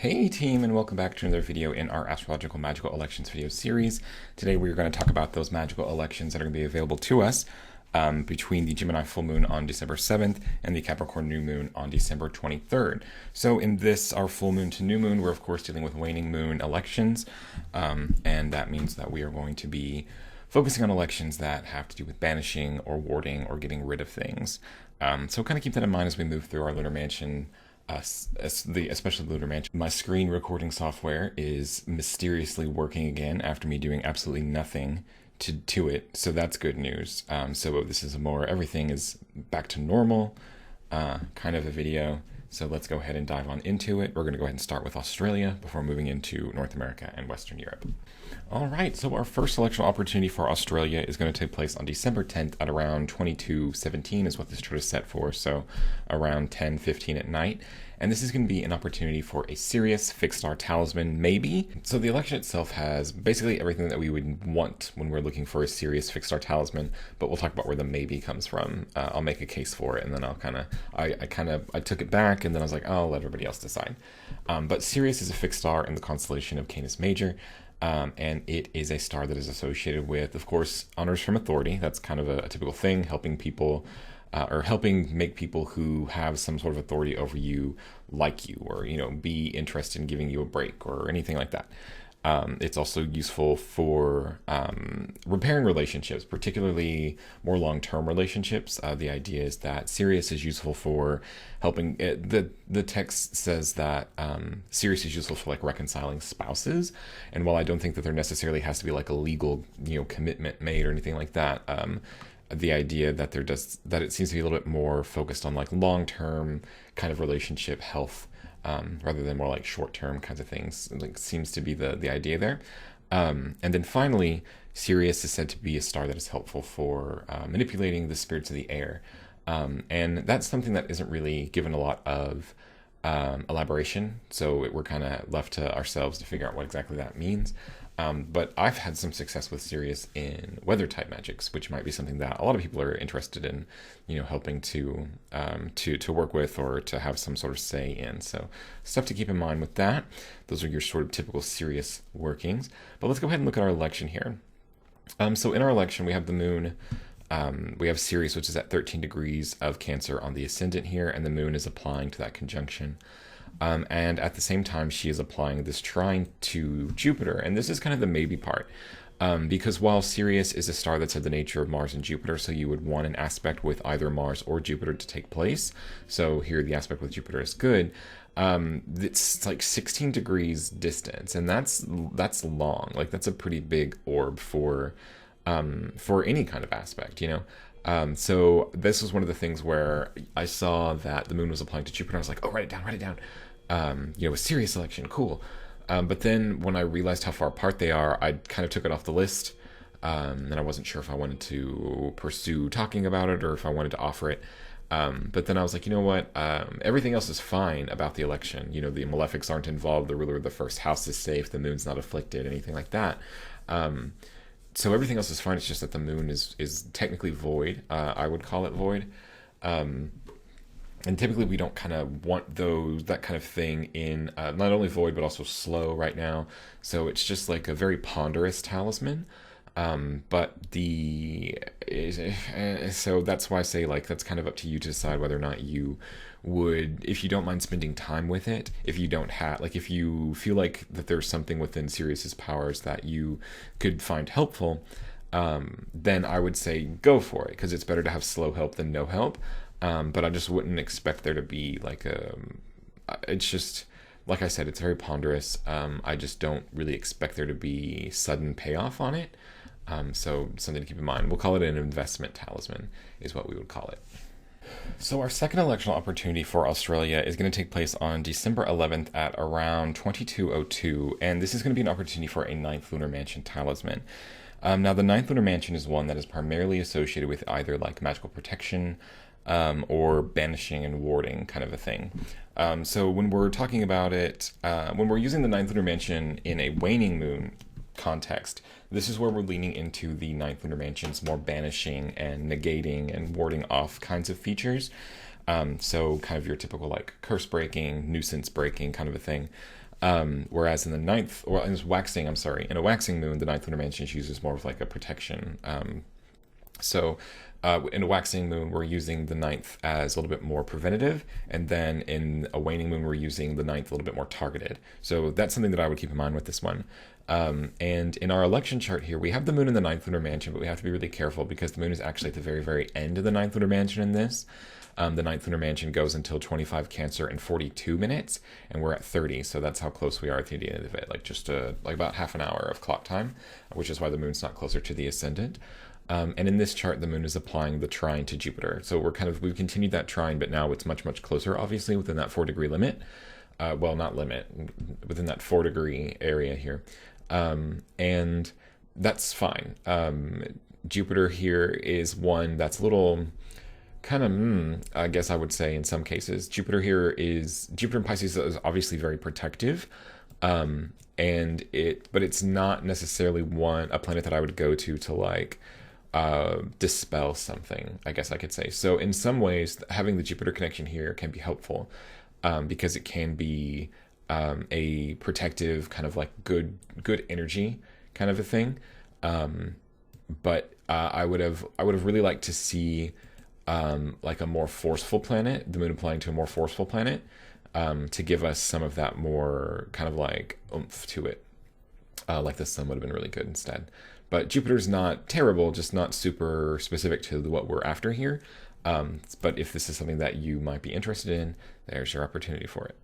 Hey team, and welcome back to another video in our Astrological Magical Elections video series. Today we're going to talk about those magical elections that are going to be available to us between the Gemini Full Moon on December 7th and the Capricorn New Moon on December 23rd. So in this, our Full Moon to New Moon, we're of course dealing with waning moon elections, and that means that we are going to be focusing on elections that have to do with banishing or warding or getting rid of things. So kind of keep that in mind as we move through our Lunar Mansion, especially the Lunar Mansion. My screen recording software is mysteriously working again after me doing absolutely nothing to it, so that's good news. So this is a more everything is back to normal kind of a video. So let's go ahead and dive on into it. We're going to go ahead and start with Australia before moving into North America and Western Europe. All right, so our first selection opportunity for Australia is going to take place on December 10th at around 22:17 is what this chart is set for, so around 10:15 at night. And this is going to be an opportunity for a Sirius fixed star talisman, maybe. So the election itself has basically everything that we would want when we're looking for a Sirius fixed star talisman, but we'll talk about where the maybe comes from. I'll make a case for it, and then I took it back, and then I was like, oh, I'll let everybody else decide. But Sirius is a fixed star in the constellation of Canis Major. And it is a star that is associated with, of course, honors from authority. That's kind of a typical thing, helping people or helping make people who have some sort of authority over you like you, or be interested in giving you a break or anything like that. It's also useful for repairing relationships, particularly more long-term relationships. The idea is that Sirius is useful for helping. The text says that Sirius is useful for like reconciling spouses, and while I don't think that there necessarily has to be like a legal commitment made or anything like that, the idea that that it seems to be a little bit more focused on like long-term kind of relationship health. Rather than more like short-term kinds of things, like seems to be the idea there. And then finally, Sirius is said to be a star that is helpful for manipulating the spirits of the air. And that's something that isn't really given a lot of elaboration, so we're kind of left to ourselves to figure out what exactly that means. But I've had some success with Sirius in weather type magics, which might be something that a lot of people are interested in, helping to work with or to have some sort of say in. So stuff to keep in mind with that. Those are your sort of typical Sirius workings. But let's go ahead and look at our election here. So in our election, we have the moon. We have Sirius, which is at 13 degrees of Cancer on the ascendant here, and the moon is applying to that conjunction. And at the same time, she is applying this trine to Jupiter. And this is kind of the maybe part. Because while Sirius is a star that's of the nature of Mars and Jupiter, so you would want an aspect with either Mars or Jupiter to take place. So here the aspect with Jupiter is good. It's like 16 degrees distance, and that's long. Like that's a pretty big orb for any kind of aspect, So this was one of the things where I saw that the moon was applying to Jupiter. I was like, oh, write it down. A Sirius election, cool. But then when I realized how far apart they are, I kind of took it off the list. And I wasn't sure if I wanted to pursue talking about it or if I wanted to offer it. But then I was like, you know what? Everything else is fine about the election. The malefics aren't involved. The ruler of the first house is safe. The moon's not afflicted, anything like that. So everything else is fine. It's just that the moon is technically void. I would call it void. And typically we don't kind of want that kind of thing in not only void, but also slow right now. So it's just like a very ponderous talisman. So that's why I say like that's kind of up to you to decide whether or not you would, if you don't mind spending time with it, if you don't have, like if you feel like that there's something within Sirius's powers that you could find helpful, then I would say go for it, because it's better to have slow help than no help. But I just wouldn't expect there to be like it's just, like I said, it's very ponderous. I just don't really expect there to be sudden payoff on it. So something to keep in mind. We'll call it an investment talisman is what we would call it. So our second electional opportunity for Australia is going to take place on December 11th at around 22:02, and this is going to be an opportunity for a 9th Lunar Mansion talisman. Now the 9th Lunar Mansion is one that is primarily associated with either like magical protection or banishing and warding kind of a thing. So when we're talking about it, when we're using the 9th Lunar Mansion in a waning moon context, this is where we're leaning into the 9th Lunar Mansion's more banishing and negating and warding off kinds of features. So kind of your typical like curse breaking, nuisance breaking kind of a thing. Whereas in the ninth, or in waxing, I'm sorry, in a waxing moon, the ninth lunar mansion uses more of like a protection. In a waxing moon, we're using the ninth as a little bit more preventative, and then in a waning moon, we're using the ninth a little bit more targeted. So that's something that I would keep in mind with this one. And in our election chart here, we have the moon in the ninth lunar mansion, but we have to be really careful because the moon is actually at the very, very end of the ninth lunar mansion in this. The ninth lunar mansion goes until 25 Cancer and 42 minutes, and we're at 30, so that's how close we are at the end of it, like just like about half an hour of clock time, which is why the moon's not closer to the ascendant. And in this chart, the moon is applying the trine to Jupiter. So we've continued that trine, but now it's much, much closer, obviously, within that 4-degree limit. Well, not limit, within that 4-degree area here. And that's fine. Jupiter here is one that's a little kind of, I guess I would say in some cases. Jupiter in Pisces is obviously very protective. But it's not necessarily a planet that I would go to like, dispel something, I guess I could say. So in some ways, having the Jupiter connection here can be helpful, because it can be a protective kind of like good energy kind of a thing. But I would have really liked to see like a more forceful planet, the moon applying to a more forceful planet, to give us some of that more kind of like oomph to it. Like the sun would have been really good instead. But Jupiter's not terrible, just not super specific to what we're after here. But if this is something that you might be interested in, there's your opportunity for it.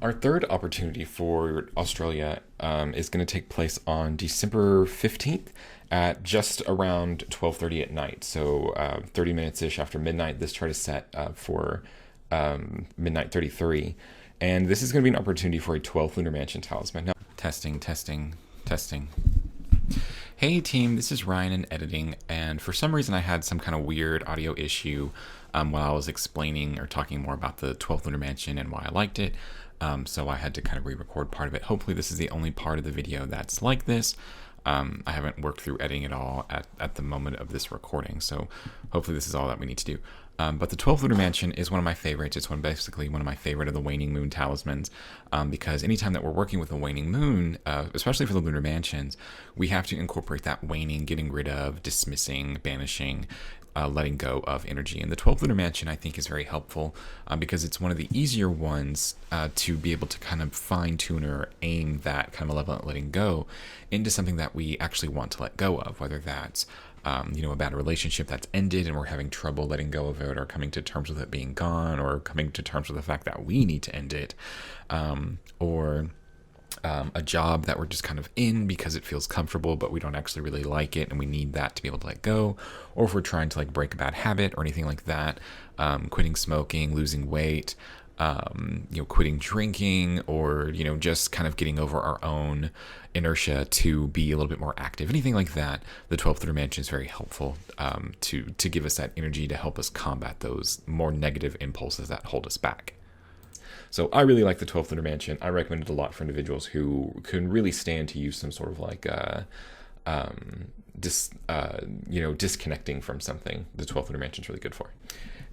Our third opportunity for Australia is going to take place on December 15th at just around 12:30 at night. So 30 minutes-ish after midnight. This chart is set for midnight 33. And this is going to be an opportunity for a 12th lunar mansion talisman. Now, testing. Hey team, this is Ryan in editing, and for some reason I had some kind of weird audio issue while I was explaining or talking more about the 12th lunar mansion and why I liked it. So I had to kind of re-record part of it. Hopefully this is the only part of the video that's like this. I haven't worked through editing it all at the moment of this recording, so hopefully this is all that we need to do. But the 12th lunar mansion is one of my favorites. It's basically one of my favorite of the waning moon talismans, because anytime that we're working with a waning moon, especially for the lunar mansions, we have to incorporate that waning, getting rid of, dismissing, banishing, letting go of energy. And the 12th lunar mansion, I think, is very helpful because it's one of the easier ones to be able to kind of fine tune or aim that kind of level of letting go into something that we actually want to let go of, whether that's a bad relationship that's ended and we're having trouble letting go of it, or coming to terms with it being gone, or coming to terms with the fact that we need to end it, or a job that we're just kind of in because it feels comfortable, but we don't actually really like it and we need that to be able to let go, or if we're trying to like break a bad habit or anything like that, quitting smoking, losing weight, quitting drinking, or, just kind of getting over our own inertia to be a little bit more active, anything like that. The 12th lunar mansion is very helpful to give us that energy to help us combat those more negative impulses that hold us back. So I really like the 12th lunar mansion. I recommend it a lot for individuals who can really stand to use some sort of like disconnecting from something. The 12th lunar mansion is really good for.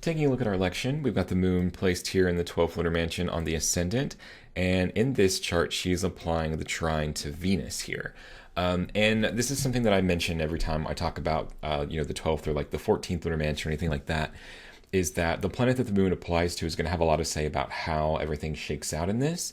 Taking a look at our election, we've got the moon placed here in the 12th lunar mansion on the ascendant, and in this chart, she's applying the trine to Venus here. And this is something that I mention every time I talk about, the 12th or like the 14th lunar mansion or anything like that, is that the planet that the moon applies to is going to have a lot to say about how everything shakes out in this.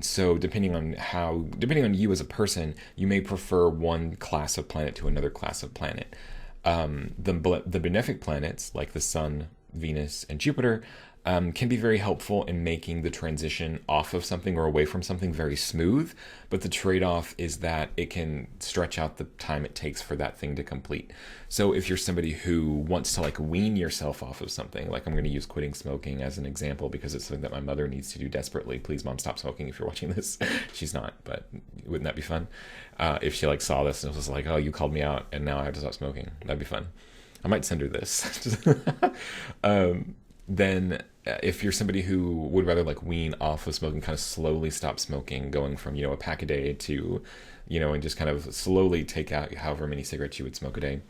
So depending on you as a person, you may prefer one class of planet to another class of planet. The benefic planets like the Sun, Venus, and Jupiter can be very helpful in making the transition off of something or away from something very smooth, but the trade-off is that it can stretch out the time it takes for that thing to complete. So if you're somebody who wants to like wean yourself off of something, like I'm going to use quitting smoking as an example because it's something that my mother needs to do desperately. Please, Mom, stop smoking if you're watching this. She's not, but wouldn't that be fun? If she like saw this and was like, oh, you called me out and now I have to stop smoking. That'd be fun. I might send her this. Then if you're somebody who would rather like wean off of smoking, kind of slowly stop smoking, going from, a pack a day to, and just kind of slowly take out however many cigarettes you would smoke a day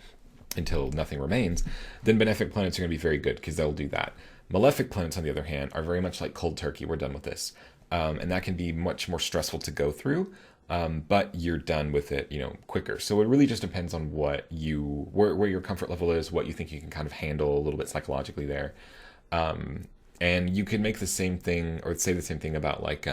until nothing remains, then benefic planets are going to be very good because they'll do that. Malefic planets, on the other hand, are very much like cold turkey. We're done with this. and that can be much more stressful to go through. But you're done with it, quicker. So it really just depends on where your comfort level is, what you think you can kind of handle a little bit psychologically there. And you can make the same thing or say the same thing about like,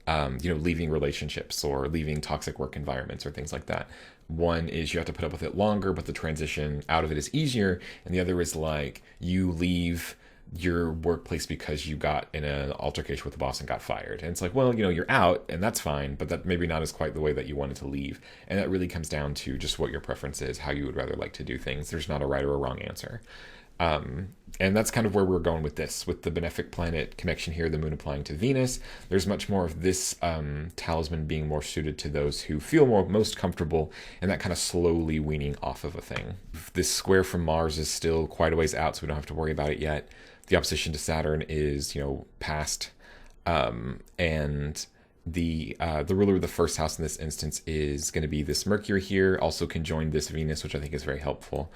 leaving relationships or leaving toxic work environments or things like that. One is you have to put up with it longer, but the transition out of it is easier. And the other is like you leave your workplace because you got in an altercation with the boss and got fired. And it's like, well, you're out and that's fine, but that maybe not is quite the way that you wanted to leave. And that really comes down to just what your preference is, how you would rather like to do things. There's not a right or a wrong answer. And that's kind of where we're going with this, with the benefic planet connection here, the moon applying to Venus. There's much more of this talisman being more suited to those who feel most comfortable and that kind of slowly weaning off of a thing. This square from Mars is still quite a ways out, so we don't have to worry about it yet. The opposition to Saturn is, past, and the ruler of the first house in this instance is going to be this Mercury here, also conjoined this Venus, which I think is very helpful.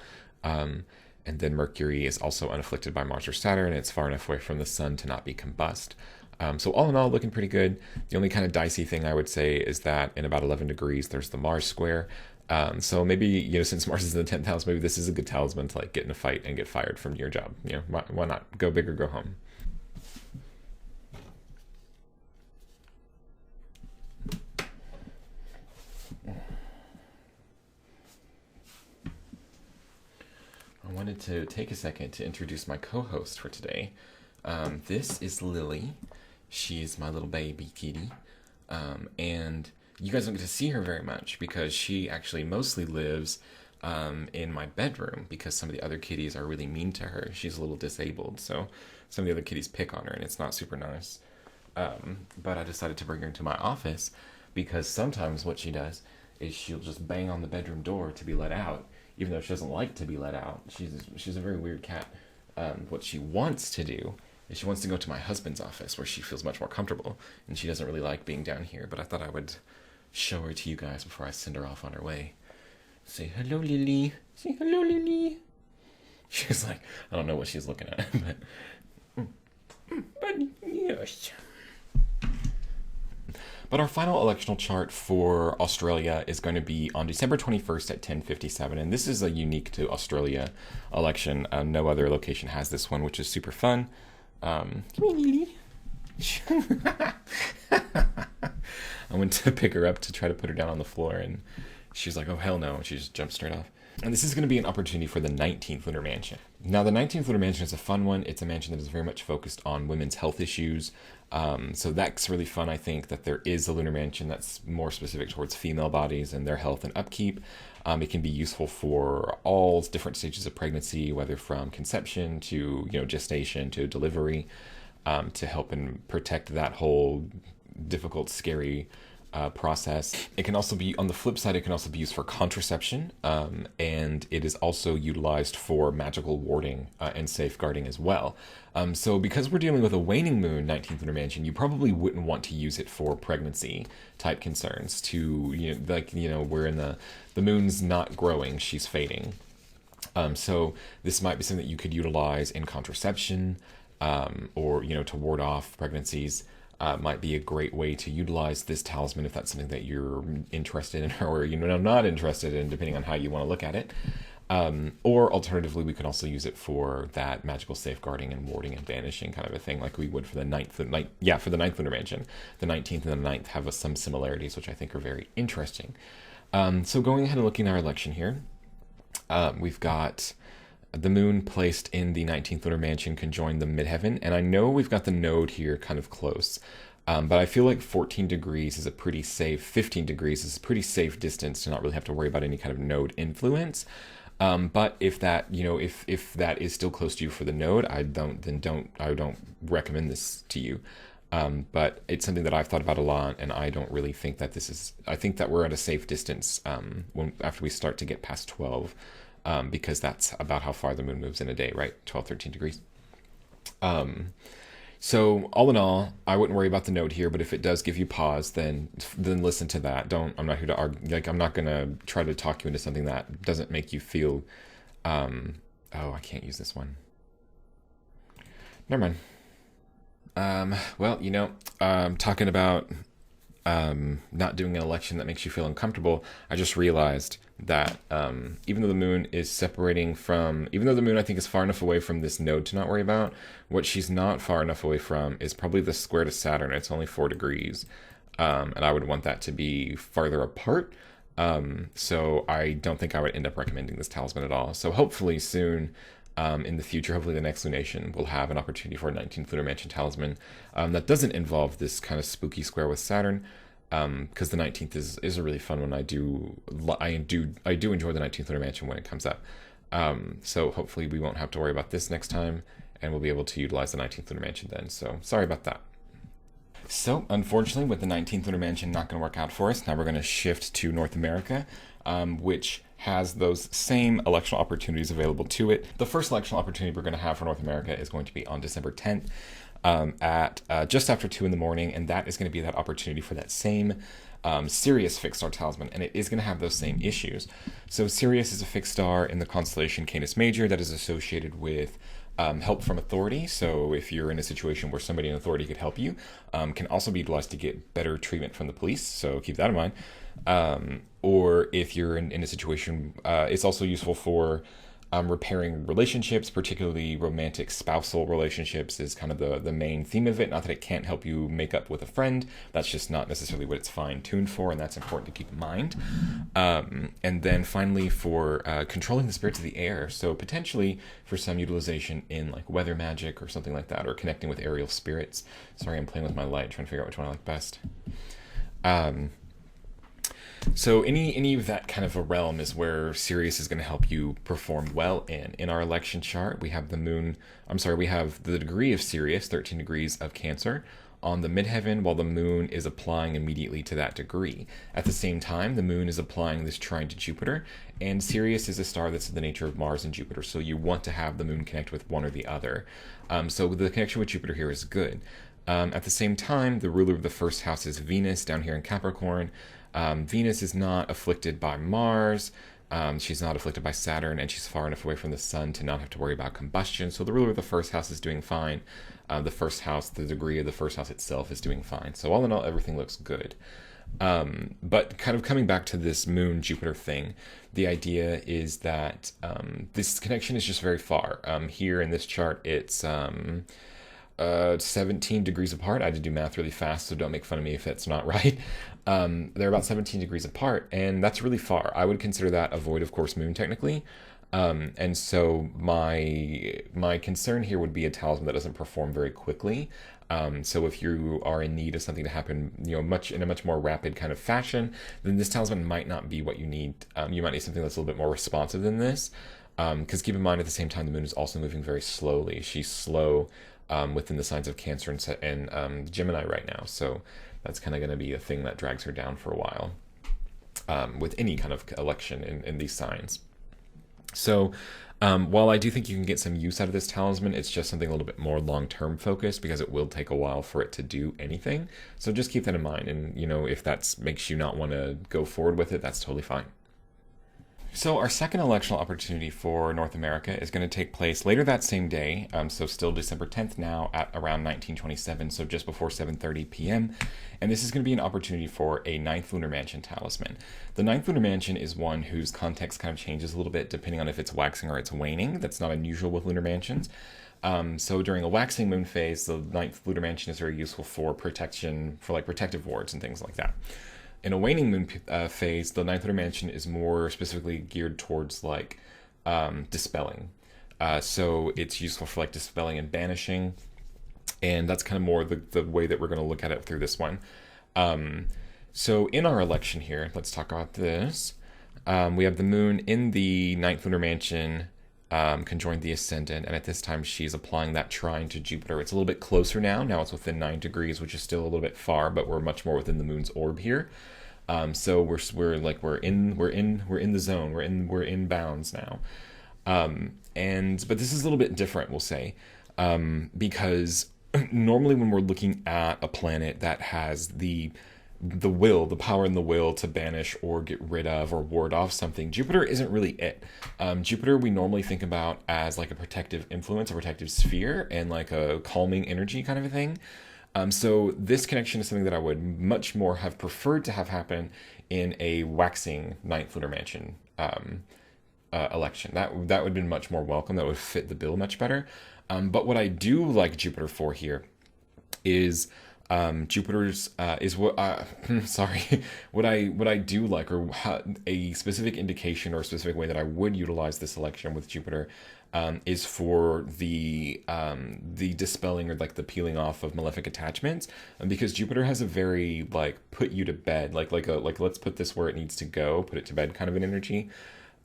And then Mercury is also unafflicted by Mars or Saturn. It's far enough away from the sun to not be combust. So all in all, looking pretty good. The only kind of dicey thing I would say is that in about 11 degrees, there's the Mars square. So maybe, since Mars is in the 10th house, maybe this is a good talisman to like get in a fight and get fired from your job. Why not? Go big or go home. I wanted to take a second to introduce my co-host for today. This is Lily. She's my little baby kitty. And you guys don't get to see her very much because she actually mostly lives in my bedroom because some of the other kitties are really mean to her. She's a little disabled, so some of the other kitties pick on her and it's not super nice. But I decided to bring her into my office because sometimes what she does is she'll just bang on the bedroom door to be let out, even though she doesn't like to be let out. She's a very weird cat. What she wants to do is she wants to go to my husband's office where she feels much more comfortable, and she doesn't really like being down here, but I thought I would show her to you guys before I send her off on her way. Say hello, Lily. Say hello, Lily. She's like, I don't know what she's looking at, but yes. But our final electional chart for Australia is going to be on December 21st at 10:57, and this is a unique to Australia election. No other location has this one, which is super fun. Come here, Lily. I went to pick her up to try to put her down on the floor, and she's like, oh, hell no, and she just jumped straight off. And this is going to be an opportunity for the 19th Lunar Mansion. Now, the 19th Lunar Mansion is a fun one. It's a mansion that is very much focused on women's health issues. So that's really fun, I think, that there is a Lunar Mansion that's more specific towards female bodies and their health and upkeep. It can be useful for all different stages of pregnancy, whether from conception to gestation to delivery, to help and protect that whole difficult, scary process. It can also be, on the flip side, it can also be used for contraception, and it is also utilized for magical warding and safeguarding as well. So because we're dealing with a waning moon, 19th Lunar Mansion, you probably wouldn't want to use it for pregnancy type concerns we're in the moon's not growing, she's fading. So this might be something that you could utilize in contraception, or, to ward off pregnancies. Might be a great way to utilize this talisman if that's something that you're interested in or not interested in, depending on how you want to look at it. Or alternatively, we could also use it for that magical safeguarding and warding and banishing kind of a thing, like we would for the ninth Lunar Mansion. The 19th and the 9th have some similarities, which I think are very interesting. So going ahead and looking at our election here, we've got the moon placed in the 19th Lunar Mansion conjoined the midheaven, and I know we've got the node here kind of close, but I feel like 14 degrees is a pretty safe, 15 degrees is a pretty safe distance to not really have to worry about any kind of node influence. But if that, if that is still close to you for the node, I don't recommend this to you. But it's something that I've thought about a lot, and I don't really think that I think that we're at a safe distance after we start to get past 12. Because that's about how far the moon moves in a day, right? 12, 13 degrees. So all in all, I wouldn't worry about the node here, but if it does give you pause, then listen to that. I'm not here to argue. I'm not going to try to talk you into something that doesn't make you feel, I can't use this one. Never mind. Well, talking about not doing an election that makes you feel uncomfortable, I just realized that even though the moon is separating from, even though the moon I think is far enough away from this node to not worry about, what she's not far enough away from is probably the square to Saturn. It's only 4 degrees. And I would want that to be farther apart. So I don't think I would end up recommending this talisman at all. So hopefully soon, in the future, hopefully the next lunation will have an opportunity for a 19th Lunar Mansion talisman that doesn't involve this kind of spooky square with Saturn. Because the 19th is a really fun one. I do enjoy the 19th Lunar Mansion when it comes up. So hopefully we won't have to worry about this next time, and we'll be able to utilize the 19th Lunar Mansion then. So sorry about that. So, unfortunately, with the 19th Lunar Mansion not going to work out for us, now we're going to shift to North America, which has those same electional opportunities available to it. The first electional opportunity we're going to have for North America is going to be on December 10th at just after 2 in the morning, and that is going to be that opportunity for that same Sirius fixed star talisman, and it is going to have those same issues. So Sirius is a fixed star in the constellation Canis Major that is associated with help from authority. So if you're in a situation where somebody in authority could help you, can also be utilized to get better treatment from the police. So keep that in mind. Or if you're in a situation, it's also useful for repairing relationships, particularly romantic spousal relationships is kind of the main theme of it. Not that it can't help you make up with a friend. That's just not necessarily what it's fine-tuned for, and that's important to keep in mind. And then finally for controlling the spirits of the air. So potentially for some utilization in like weather magic or something like that, or connecting with aerial spirits. Sorry, I'm playing with my light, trying to figure out which one I like best. So any of that kind of a realm is where Sirius is going to help you perform well in. In our election chart, we have we have the degree of Sirius, 13 degrees of Cancer, on the midheaven, while the moon is applying immediately to that degree. At the same time, the moon is applying this trine to Jupiter, and Sirius is a star that's of the nature of Mars and Jupiter, so you want to have the moon connect with one or the other. So the connection with Jupiter here is good. At the same time, the ruler of the first house is Venus down here in Capricorn. Venus is not afflicted by Mars, she's not afflicted by Saturn, and she's far enough away from the sun to not have to worry about combustion. So the ruler of the first house is doing fine. The first house, the degree of the first house itself is doing fine. So all in all, everything looks good. But kind of coming back to this Moon-Jupiter thing, the idea is that this connection is just very far. Here in this chart, it's 17 degrees apart. I had to do math really fast, so don't make fun of me if that's not right. They're about 17 degrees apart, and that's really far. I would consider that a void of course moon technically. And so my concern here would be a talisman that doesn't perform very quickly. So if you are in need of something to happen, in a much more rapid kind of fashion, then this talisman might not be what you need. You might need something that's a little bit more responsive than this. Because keep in mind, at the same time, the moon is also moving very slowly. She's slow within the signs of Cancer and Gemini right now. So that's kind of going to be a thing that drags her down for a while with any kind of election in these signs. So while I do think you can get some use out of this talisman, it's just something a little bit more long-term focused because it will take a while for it to do anything. So just keep that in mind. And, if that makes you not want to go forward with it, that's totally fine. So our second electional opportunity for North America is going to take place later that same day, so still December 10th now at around 1927, so just before 7:30 p.m., and this is going to be an opportunity for a 9th Lunar Mansion talisman. The 9th Lunar Mansion is one whose context kind of changes a little bit depending on if it's waxing or it's waning. That's not unusual with lunar mansions. So during a waxing moon phase, the 9th Lunar Mansion is very useful for protection, for like protective wards and things like that. In a waning moon phase, the 9th Lunar Mansion is more specifically geared towards like dispelling. So it's useful for like dispelling and banishing. And that's kind of more the way that we're going to look at it through this one. So in our election here, let's talk about this. We have the moon in the 9th Lunar Mansion conjoined the ascendant, and at this time she's applying that trine to Jupiter. It's a little bit closer now. Now it's within 9 degrees, which is still a little bit far, but we're much more within the moon's orb here. So we're in the zone. We're in bounds now. But this is a little bit different, we'll say, because normally when we're looking at a planet that has the the power and the will to banish or get rid of or ward off something, Jupiter isn't really it. Jupiter we normally think about as like a protective influence, a protective sphere, and like a calming energy kind of a thing. So this connection is something that I would much more have preferred to have happen in a waxing ninth lunar mansion election. That would have been much more welcome. That would fit the bill much better. But what I do like Jupiter for here is Jupiter's is what sorry what I do like, or a specific indication or a specific way that I would utilize this election with Jupiter is for the dispelling or like the peeling off of malefic attachments, because Jupiter has a very like put you to bed, like let's put this where it needs to go, put it to bed kind of an energy.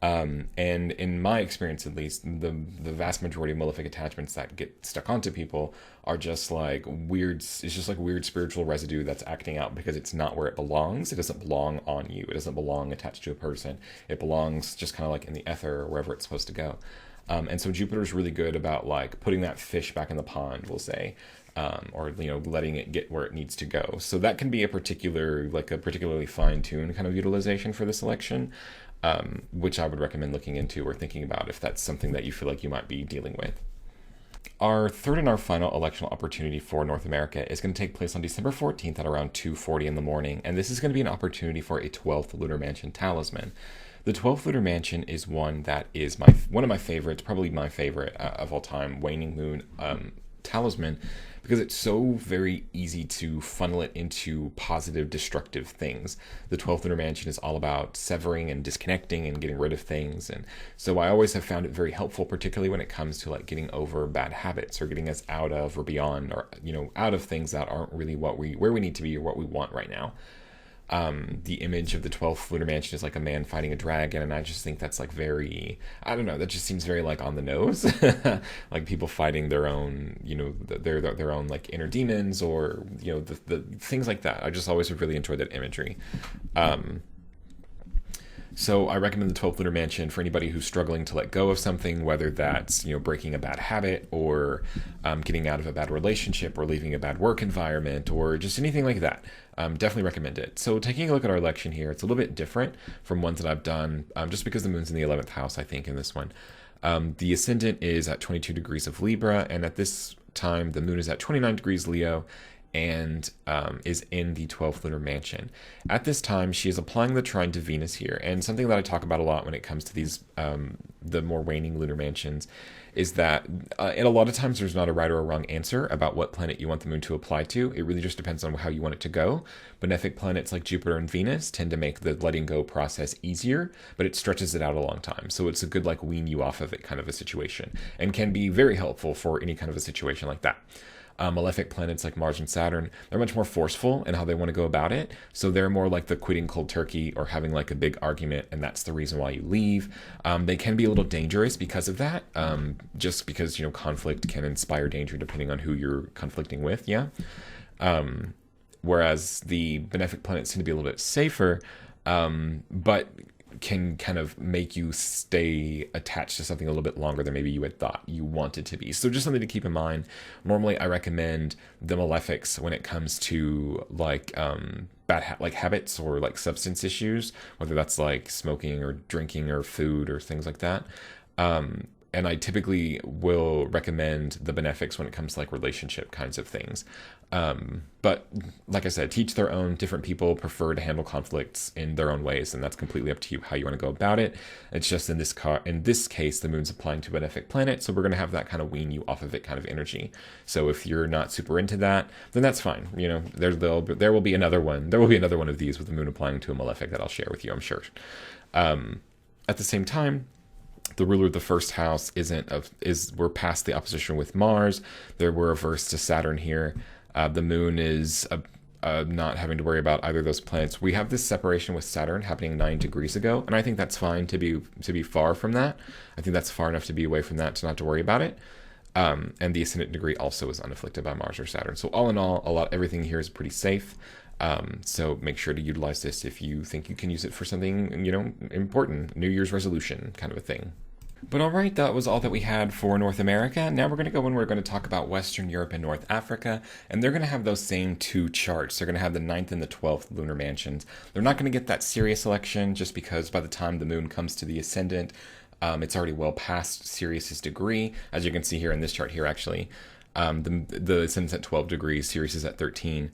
And in my experience, at least, the vast majority of malefic attachments that get stuck onto people are just like weird. It's just like weird spiritual residue that's acting out because it's not where it belongs. It doesn't belong on you. It doesn't belong attached to a person. It belongs just kind of like in the ether or wherever it's supposed to go. And so Jupiter's really good about like putting that fish back in the pond, we'll say, or letting it get where it needs to go. So that can be a particularly fine-tuned kind of utilization for this election. Which I would recommend looking into or thinking about if that's something that you feel like you might be dealing with. Our third and our final electional opportunity for North America is going to take place on December 14th at around 2:40 in the morning, and this is going to be an opportunity for a 12th Lunar Mansion talisman. The 12th Lunar Mansion is one that is one of my favorites, probably my favorite of all time, waning moon talisman, because it's so very easy to funnel it into positive, destructive things. The 12th Lunar Mansion is all about severing and disconnecting and getting rid of things, and so I always have found it very helpful, particularly when it comes to like getting over bad habits or getting us out of or beyond, or out of things that aren't really where we need to be or what we want right now. The image of the 12th Lunar Mansion is like a man fighting a dragon, and I just think that's like very, I don't know, that just seems very like on the nose. Like people fighting their own, their own like inner demons, or the things like that. I just always have really enjoyed that imagery. So I recommend the 12th Lunar Mansion for anybody who's struggling to let go of something, whether that's breaking a bad habit, or getting out of a bad relationship, or leaving a bad work environment, or just anything like that. Definitely recommend it. So taking a look at our election here, it's a little bit different from ones that I've done, just because the moon's in the 11th house, I think, in this one. The ascendant is at 22 degrees of Libra, and at this time the moon is at 29 degrees Leo, and is in the 12th Lunar Mansion. At this time, she is applying the trine to Venus here, and something that I talk about a lot when it comes to these, the more waning lunar mansions, is that, and a lot of times there's not a right or a wrong answer about what planet you want the moon to apply to. It really just depends on how you want it to go. Benefic planets like Jupiter and Venus tend to make the letting go process easier, but it stretches it out a long time. So it's a good like wean you off of it kind of a situation, and can be very helpful for any kind of a situation like that. Malefic planets like Mars and Saturn, they're much more forceful in how they want to go about it. So they're more like the quitting cold turkey or having like a big argument, and that's the reason why you leave. They can be a little dangerous because of that, just because, conflict can inspire danger depending on who you're conflicting with, yeah? Whereas the benefic planets tend to be a little bit safer, but can kind of make you stay attached to something a little bit longer than maybe you had thought you wanted to be. So just something to keep in mind. Normally, I recommend the malefics when it comes to like like habits or like substance issues, whether that's like smoking or drinking or food or things like that. And I typically will recommend the benefics when it comes to like relationship kinds of things. But like I said, teach their own. Different people prefer to handle conflicts in their own ways, and that's completely up to you how you want to go about it. It's just in this case, the moon's applying to a benefic planet, so we're going to have that kind of wean you off of it kind of energy. So if you're not super into that, then that's fine. There will be another one. There will be another one of these with the moon applying to a malefic that I'll share with you, I'm sure. At the same time, the ruler of the first house we're past the opposition with Mars. We're averse to Saturn here. The moon is not having to worry about either of those planets. We have this separation with Saturn happening 9 degrees ago, and I think that's fine to be far from that. I think that's far enough to be away from that to not to worry about it. And the ascendant degree also is unafflicted by Mars or Saturn. So all in all, everything here is pretty safe. So make sure to utilize this if you think you can use it for something, important, New Year's resolution kind of a thing. But all right, that was all that we had for North America. Now we're going to go and we're going to talk about Western Europe and North Africa, and they're going to have those same two charts. They're going to have the ninth and the 12th lunar mansions. They're not going to get that Sirius election just because by the time the moon comes to the ascendant, it's already well past Sirius's degree. As you can see here in this chart here, actually, the ascendant's at 12 degrees, Sirius is at 13.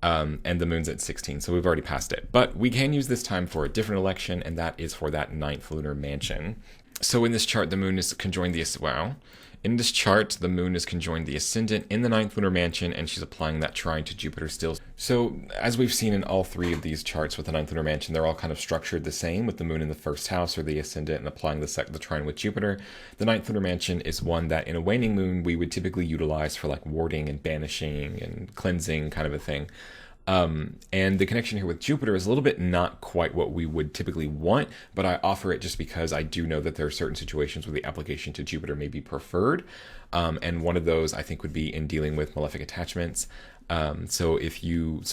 And the moon's at 16, so we've already passed it. But we can use this time for a different election, and that is for that ninth lunar mansion. So in this chart, the moon is conjoined the In this chart, the moon is conjoined the ascendant in the ninth lunar mansion, and she's applying that trine to Jupiter still. So as we've seen in all three of these charts with the ninth lunar mansion, they're all kind of structured the same, with the moon in the first house or the ascendant and applying the trine with Jupiter. The ninth lunar mansion is one that in a waning moon we would typically utilize for like warding and banishing and cleansing kind of a thing. And the connection here with Jupiter is a little bit not quite what we would typically want, but I offer it just because I do know that there are certain situations where the application to Jupiter may be preferred. And one of those I think would be in dealing with malefic attachments. So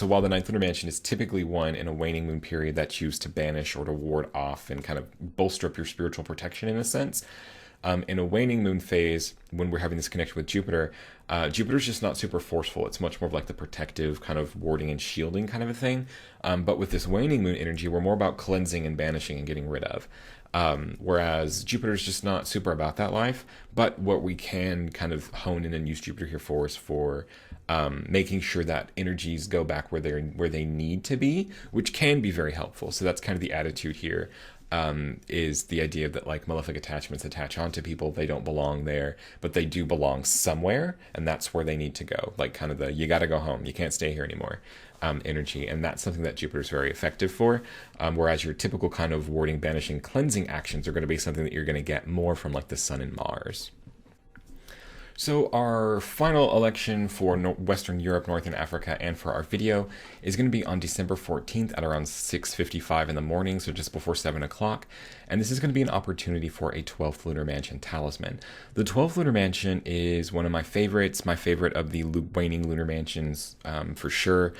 while the ninth lunar mansion is typically one in a waning moon period that's used to banish or to ward off and kind of bolster up your spiritual protection in a sense, in a waning moon phase, when we're having this connection with Jupiter, Jupiter's just not super forceful. It's much more of like the protective kind of warding and shielding kind of a thing. But with this waning moon energy, we're more about cleansing and banishing and getting rid of. Whereas Jupiter's just not super about that life. But what we can kind of hone in and use Jupiter here for is for making sure that energies go back where they need to be, which can be very helpful. So that's kind of the attitude here. Is the idea that like malefic attachments attach onto people. They don't belong there, but they do belong somewhere, and that's where they need to go. Like kind of the you got to go home, you can't stay here anymore energy, and that's something that Jupiter's very effective for. Whereas your typical kind of warding, banishing, cleansing actions are going to be something that you're going to get more from like the Sun and Mars. So our final election for Western Europe, Northern Africa, and for our video is going to be on December 14th at around 6:55 in the morning, so just before 7 o'clock. And this is going to be an opportunity for a 12th Lunar Mansion talisman. The 12th Lunar Mansion is one of my favorites, my favorite of the waning Lunar Mansions for sure,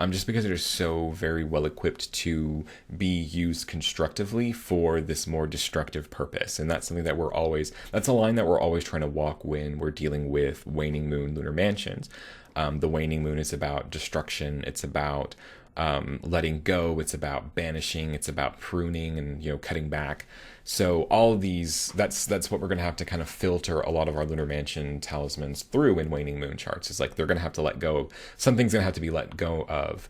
just because it is so very well equipped to be used constructively for this more destructive purpose. And that's something that that's a line that we're always trying to walk when we're dealing with waning moon lunar mansions. The waning moon is about destruction. It's about letting go. It's about banishing. It's about pruning and cutting back. So all of these, that's what we're going to have to kind of filter a lot of our lunar mansion talismans through in waning moon charts. It's like they're going to have to let go. Something's going to have to be let go of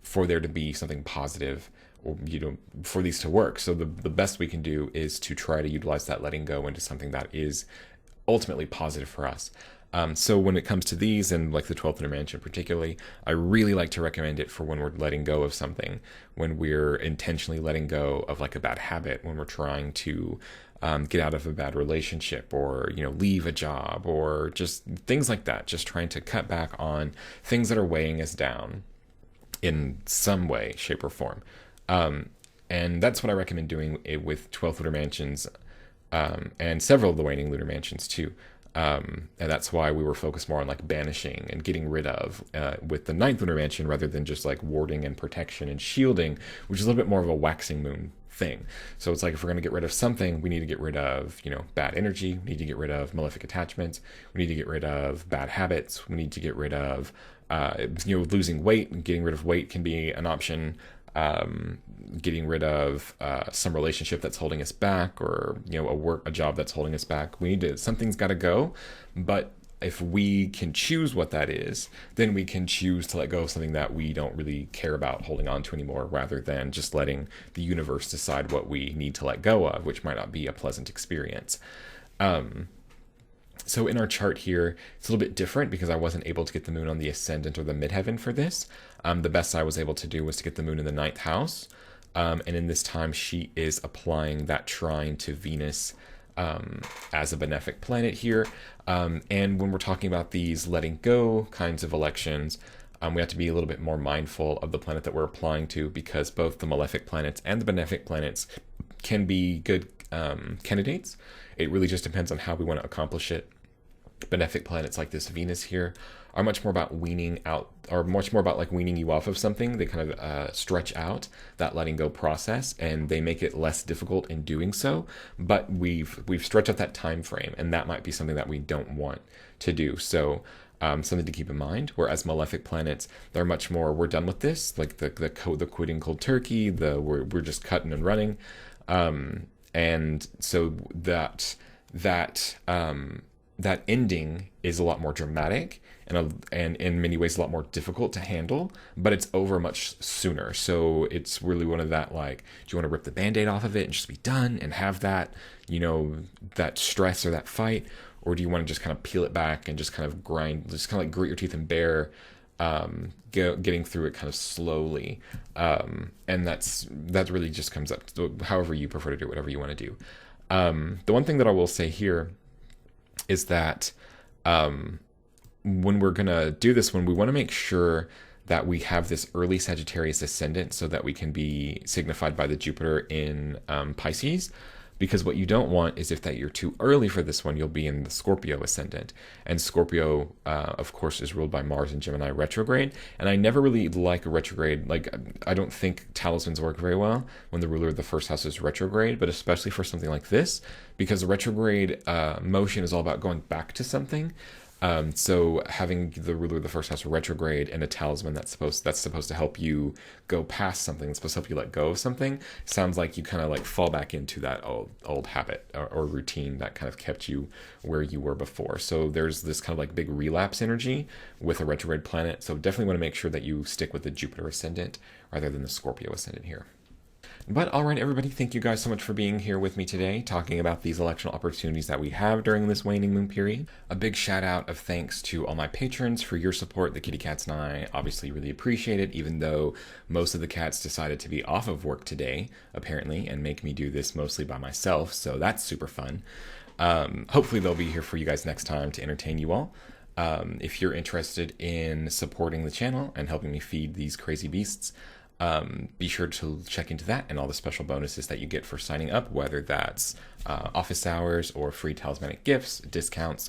for there to be something positive, or for these to work. So the best we can do is to try to utilize that letting go into something that is ultimately positive for us. So when it comes to these, and like the 12th Lunar Mansion particularly, I really like to recommend it for when we're letting go of something, when we're intentionally letting go of like a bad habit, when we're trying to get out of a bad relationship, or leave a job, or just things like that, just trying to cut back on things that are weighing us down in some way, shape, or form. And that's what I recommend doing with 12th Lunar Mansions, and several of the waning lunar mansions too. And that's why we were focused more on like banishing and getting rid of with the ninth lunar mansion, rather than just like warding and protection and shielding, which is a little bit more of a waxing moon thing. So it's like, if we're going to get rid of something, we need to get rid of bad energy, we need to get rid of malefic attachments, we need to get rid of bad habits, we need to get rid of losing weight. And getting rid of weight can be an option. Getting rid of some relationship that's holding us back, or a job that's holding us back. Something's got to go. But if we can choose what that is, then we can choose to let go of something that we don't really care about holding on to anymore, rather than just letting the universe decide what we need to let go of, which might not be a pleasant experience. So in our chart here, it's a little bit different because I wasn't able to get the moon on the ascendant or the midheaven for this. The best I was able to do was to get the moon in the ninth house. And in this time, she is applying that trine to Venus as a benefic planet here. And when we're talking about these letting go kinds of elections, we have to be a little bit more mindful of the planet that we're applying to, because both the malefic planets and the benefic planets can be good candidates. It really just depends on how we want to accomplish it. benefic planets like this Venus here are much more about weaning out, or much more about like weaning you off of something. They kind of stretch out that letting go process, and they make it less difficult in doing so. But we've stretched out that time frame, and that might be something that we don't want to do. So something to keep in mind. Whereas malefic planets, they're much more, we're done with this, like the quitting cold turkey, we're just cutting and running, and so that ending is a lot more dramatic and in many ways a lot more difficult to handle, but it's over much sooner. So it's really one of that, like, do you want to rip the band-aid off of it and just be done and have that, that stress or that fight? Or do you want to just kind of peel it back and just kind of grind, just kind of like grit your teeth and bear, getting through it kind of slowly? And that really just comes up to however you prefer to do it, whatever you want to do. The one thing that I will say here is that when we're going to do this one, we want to make sure that we have this early Sagittarius ascendant so that we can be signified by the Jupiter in Pisces. Because what you don't want is if that you're too early for this one, you'll be in the Scorpio ascendant. And Scorpio, of course, is ruled by Mars and Gemini retrograde. And I never really like a retrograde. Like, I don't think talismans work very well when the ruler of the first house is retrograde, but especially for something like this, because the retrograde motion is all about going back to something. So having the ruler of the first house retrograde and a talisman that's supposed to help you go past something, that's supposed to help you let go of something, sounds like you kind of like fall back into that old habit or routine that kind of kept you where you were before. So there's this kind of like big relapse energy with a retrograde planet. So definitely want to make sure that you stick with the Jupiter ascendant rather than the Scorpio ascendant here. But all right, everybody, thank you guys so much for being here with me today, talking about these electional opportunities that we have during this waning moon period. A big shout out of thanks to all my patrons for your support. The kitty cats and I obviously really appreciate it, even though most of the cats decided to be off of work today, apparently, and make me do this mostly by myself, so that's super fun. Hopefully they'll be here for you guys next time to entertain you all. If you're interested in supporting the channel and helping me feed these crazy beasts, be sure to check into that and all the special bonuses that you get for signing up, whether that's office hours or free talismanic gifts, discounts,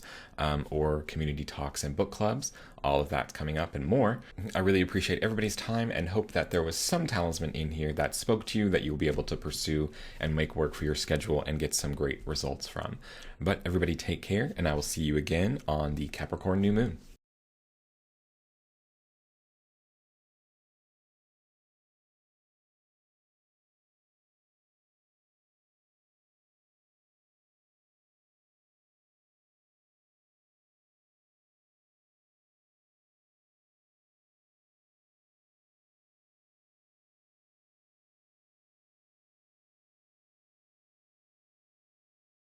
or community talks and book clubs. All of that's coming up and more. I really appreciate everybody's time and hope that there was some talisman in here that spoke to you that you'll be able to pursue and make work for your schedule and get some great results from. But everybody take care, and I will see you again on the Capricorn New Moon.